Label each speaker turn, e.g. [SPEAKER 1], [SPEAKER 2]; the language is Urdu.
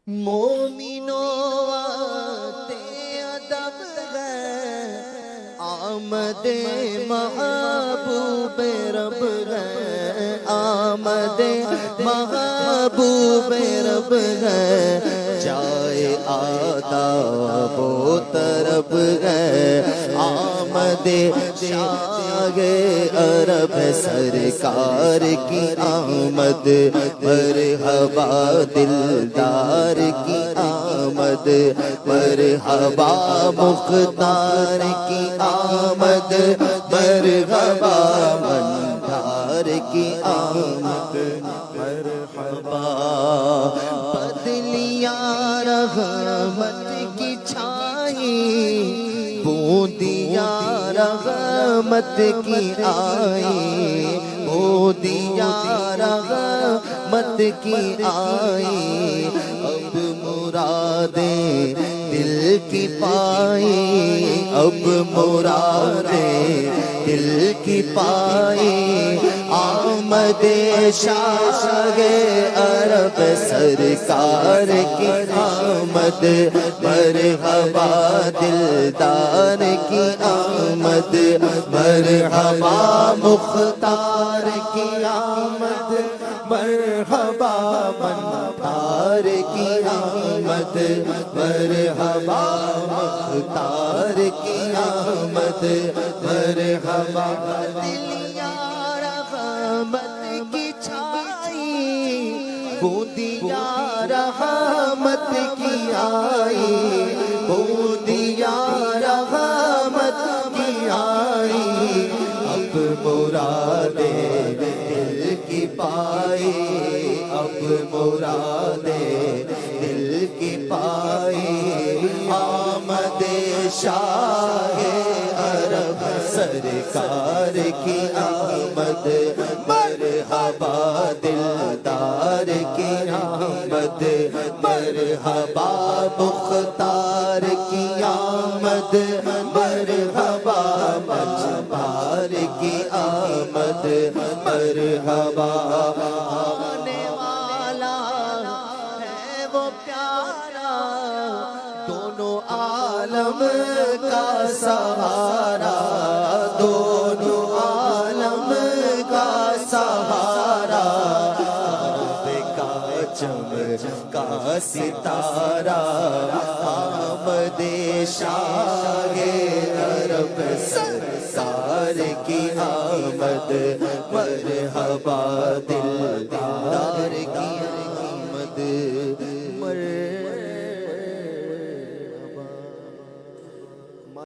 [SPEAKER 1] مومنوں آتے ادب ہے، آمد محبوب رب ہے، آمد محبوب رب ہے، جائے آداب و طرب ہے، آمد شاہ عرب سرکار کی آمد، مرحبا دلدار کی آمد، مرحبا مختار کی آمد، مرحبا مندار کی آمد، مرحبا بدلیاں رحمت کی چھائی، بوندیاں رحمت کی آئی، بوندیاں رحمت کی آئی، اب مرادیں دل کی پائی، اب مرادیں دل کی پائی، آمد شاہ عرب سرکار کی آمد، مرحبا دلدار کی آمد، مرحبا مختار کی آمد، مرحبا مختار کی آمد، مرحبا مختار کی آمد، مرحبا دلیاں رحمت کی چھائی، بوندیاں رحمت کی آئی، بوندیاں رحمت کی آئی، اب مرادیں دل کی پائی، اب مرادیں دل کی پائی، آمد شاہ عرب سرکار کی آمد، مرحبا دلدار کی آمد، مرحبا مختار کی آمد، مرحبا مجبار کی آمد، مرحبا آنے والا ہے وہ پیارا، دونوں عالم کا سہارا، دونوں عالم کا سہارا، عرب کا چمکا ستارہ، آمد شاہ عرب سرکار کی آمد، مرحبا دلدار